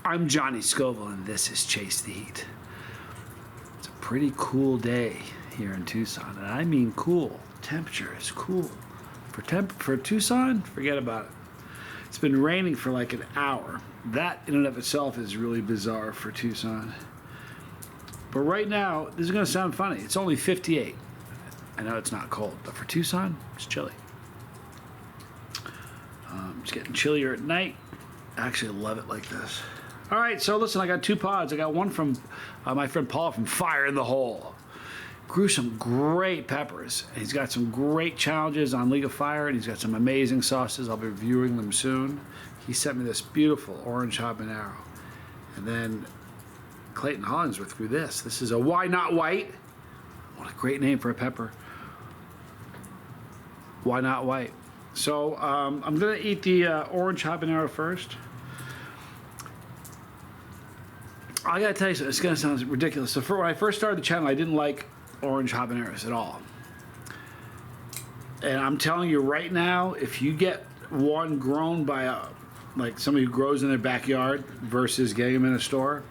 I'm Johnny Scoville, and this is Chase the Heat. It's a pretty cool day here in Tucson, and I mean cool. Temperature is cool. For Tucson, forget about it. It's been raining for like an hour. That in and of itself is really bizarre for Tucson. But right now, this is going to sound funny. It's only 58. I know it's not cold, but for Tucson, it's chilly. It's getting chillier at night. I actually love it like this. All right, so listen, I got two pods. I got one from my friend Paul from Fire in the Hole. Grew some great peppers. He's got some great challenges on League of Fire, and he's got some amazing sauces. I'll be reviewing them soon. He sent me this beautiful orange habanero. And then Clayton Hollingsworth grew this. This is a Why Not White. What a great name for a pepper. Why Not White? So I'm going to eat the orange habanero first. I gotta tell you something, it's gonna sound ridiculous. So when I first started the channel, I didn't like orange habaneros at all. And I'm telling you right now, if you get one grown by like somebody who grows in their backyard versus getting them in a store,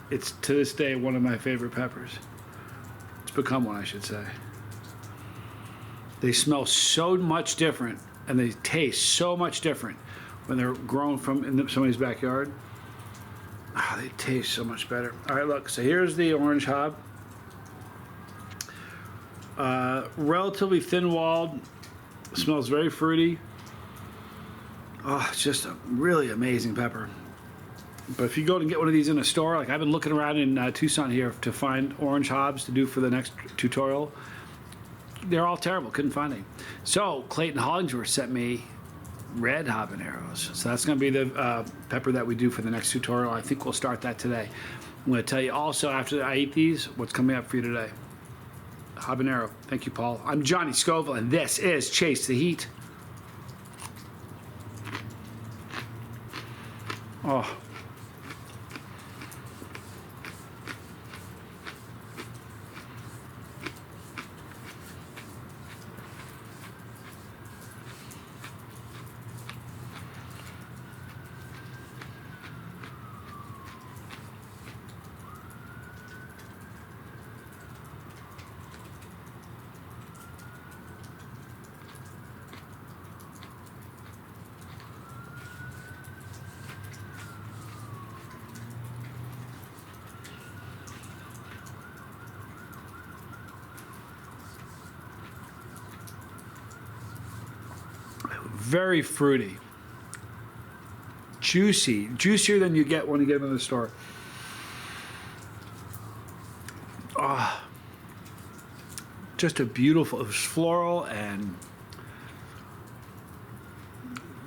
it's to this day one of my favorite peppers. It's become one, I should say. They smell so much different and they taste so much different when they're grown from in somebody's backyard. Oh, they taste so much better. All right, look, so here's the orange hab. Relatively thin-walled, smells very fruity. Oh, it's just a really amazing pepper. But if you go and get one of these in a store, like I've been looking around in Tucson here to find orange habs to do for the next tutorial, they're all terrible, couldn't find any. So Clayton Hollingsworth sent me red habaneros. So that's going to be the pepper that we do for the next tutorial. I think we'll start that today. I'm going to tell you also after I eat these what's coming up for you today. Habanero. Thank you, Paul. I'm Johnny Scoville, and this is Chase the Heat. Oh. Very fruity, juicy, juicier than you get when you get them in the store. Ah, just a beautiful, it was floral and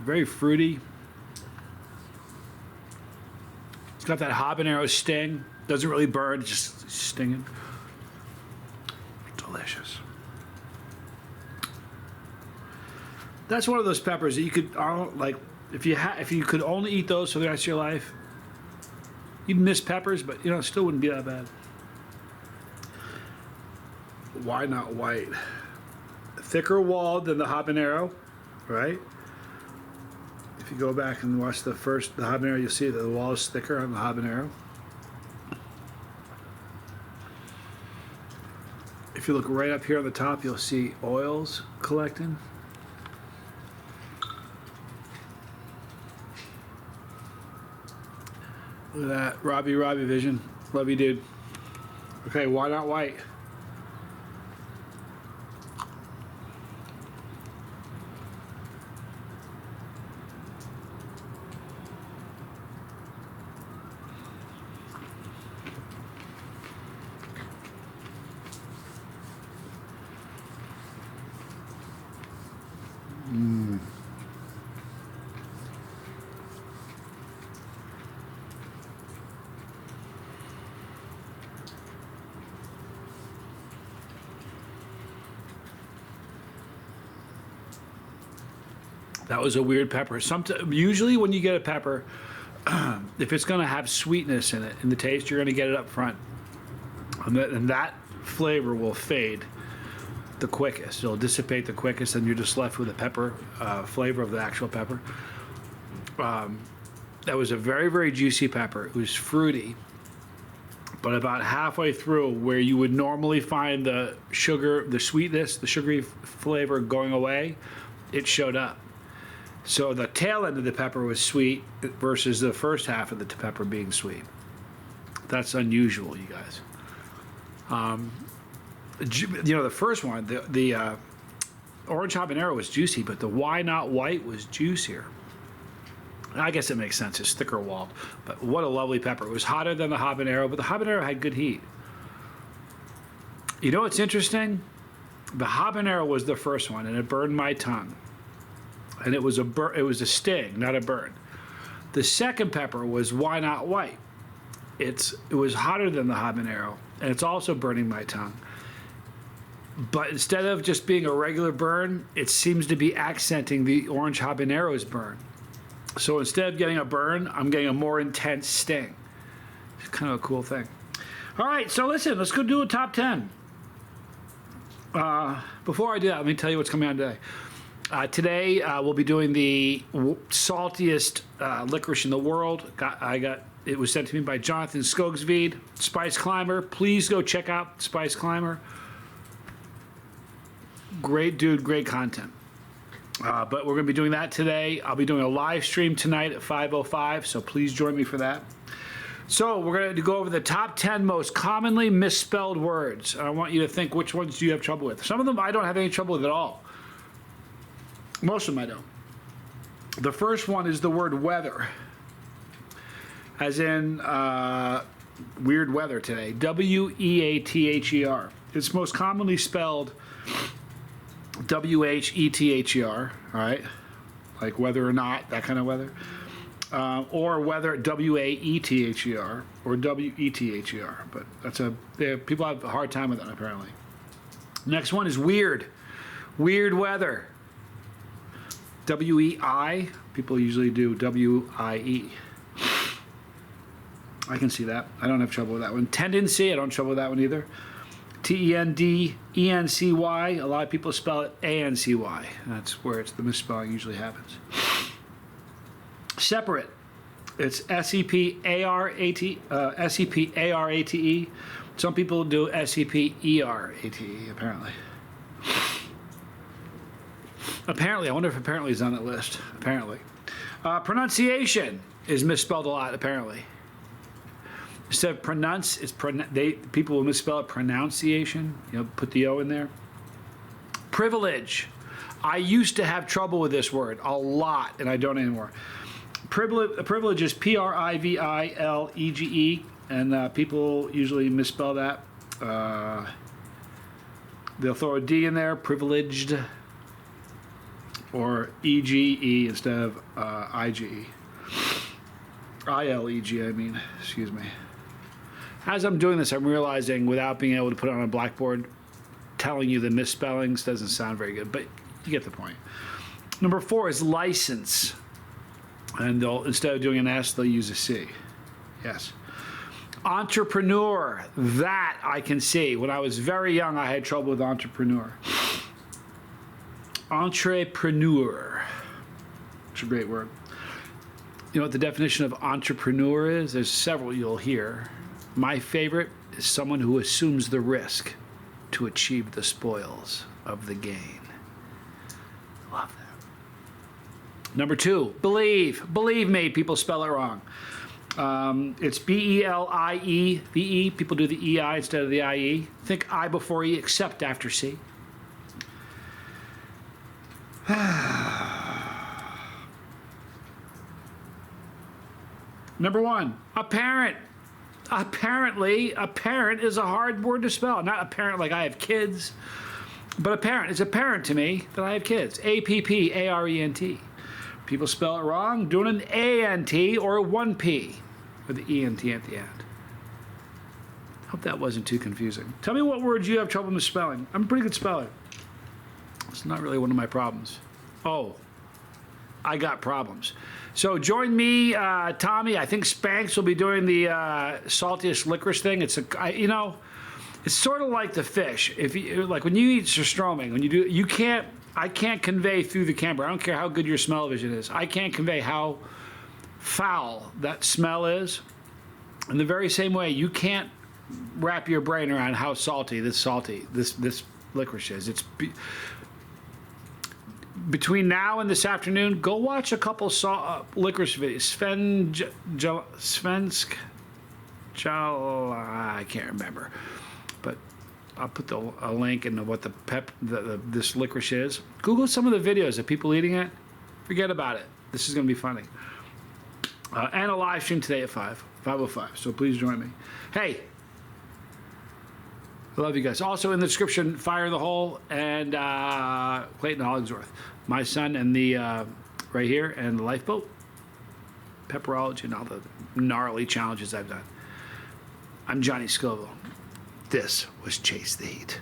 very fruity. It's got that habanero sting. Doesn't really burn, just stinging. Delicious. That's one of those peppers that you could like. If you could only eat those for the rest of your life, you'd miss peppers, but you know, it still wouldn't be that bad. Why not white? Thicker walled than the habanero, right? If you go back and watch the habanero, you'll see that the wall is thicker on the habanero. If you look right up here on the top, you'll see oils collecting. Look at that, Robbie vision. Love you, dude. Okay, why not white? That was a weird pepper. Usually when you get a pepper, if it's going to have sweetness in it, in the taste, you're going to get it up front. And that flavor will fade the quickest. It'll dissipate the quickest, and you're just left with the pepper flavor of the actual pepper. that was a very, very juicy pepper. It was fruity. But about halfway through, where you would normally find the sugar, the sweetness, the sugary flavor going away, it showed up. So the tail end of the pepper was sweet versus the first half of the pepper being sweet. That's unusual, you guys. You know, the first one, the orange habanero was juicy, but the why not white was juicier. I guess it makes sense. It's thicker walled, but what a lovely pepper. It was hotter than the habanero, but the habanero had good heat. You know what's interesting? The habanero was the first one, and it burned my tongue. And it was a sting, not a burn. The second pepper was why not white. It was hotter than the habanero, and it's also burning my tongue. But instead of just being a regular burn, it seems to be accenting the orange habanero's burn. So instead of getting a burn, I'm getting a more intense sting. It's kind of a cool thing. All right, so listen, let's go do a top 10. Before I do that, let me tell you what's coming on today. Today, we'll be doing the saltiest licorice in the world. It was sent to me by Jonathan Skogsved, Spice Climber. Please go check out Spice Climber. Great dude, great content. But we're going to be doing that today. I'll be doing a live stream tonight at 5:05, so please join me for that. So we're going to go over the top 10 most commonly misspelled words. I want you to think, which ones do you have trouble with? Some of them I don't have any trouble with at all. Most of them I don't. The first one is the word weather, as in weird weather today. W-E-A-T-H-E-R. It's most commonly spelled W-H-E-T-H-E-R, all right? Like whether or not, that kind of weather. Or whether, W-A-E-T-H-E-R, or W-E-T-H-E-R. But people have a hard time with that, apparently. Next one is weird. Weird weather. W-E-I. People usually do W-I-E. I can see that. I don't have trouble with that one. Tendency. I don't have trouble with that one either. T-E-N-D-E-N-C-Y. A lot of people spell it A-N-C-Y. That's where the misspelling usually happens. Separate. It's S-E-P-A-R-A-T, S-E-P-A-R-A-T-E. Some people do S-E-P-E-R-A-T-E, apparently. Apparently. I wonder if apparently is on that list. Apparently. Pronunciation is misspelled a lot, apparently. Instead of pronounce, people will misspell it pronunciation. Put the O in there. Privilege. I used to have trouble with this word a lot, and I don't anymore. Privilege is P-R-I-V-I-L-E-G-E, and people usually misspell that. They'll throw a D in there, privileged, or E-G-E instead of I-G-E. I-L-E-G, I mean, excuse me. As I'm doing this, I'm realizing, without being able to put it on a blackboard, telling you the misspellings doesn't sound very good, but you get the point. Number 4 is license. And instead of doing an S, they'll use a C. Yes. Entrepreneur. That I can see. When I was very young, I had trouble with entrepreneur. Entrepreneur. It's a great word. You know what the definition of entrepreneur is? There's several you'll hear. My favorite is someone who assumes the risk to achieve the spoils of the gain. Love that. Number 2, believe. Believe me, people spell it wrong. It's B-E-L-I-E-V-E. People do the E-I instead of the I-E. Think I before E, except after C. Number 1, apparent. Apparently, apparent is a hard word to spell. Not apparent like I have kids, but apparent. It's apparent to me that I have kids. A-P-P-A-R-E-N-T. People spell it wrong, doing an A-N-T or a 1-P with the E-N-T at the end. Hope that wasn't too confusing. Tell me what words you have trouble misspelling. I'm a pretty good speller. It's not really one of my problems. Oh, I got problems. So join me, Tommy. I think Spanx will be doing the saltiest licorice thing. It's it's sort of like the fish. If you like when you eat surströmming, I can't convey through the camera. I don't care how good your smell vision is. I can't convey how foul that smell is, in the very same way you can't wrap your brain around how salty this licorice is. Between now and this afternoon, go watch a couple licorice videos. Svensk, I can't remember, but I'll put a link in what this licorice is. Google some of the videos of people eating it. Forget about it. This is going to be funny. And a live stream today at 5:05. So please join me. Hey, I love you guys. Also in the description, Fire in the Hole and Clayton Hollingsworth. My son and the right here and the lifeboat, pepperology, and all the gnarly challenges I've done. I'm Johnny Scoville. This was Chase the Heat.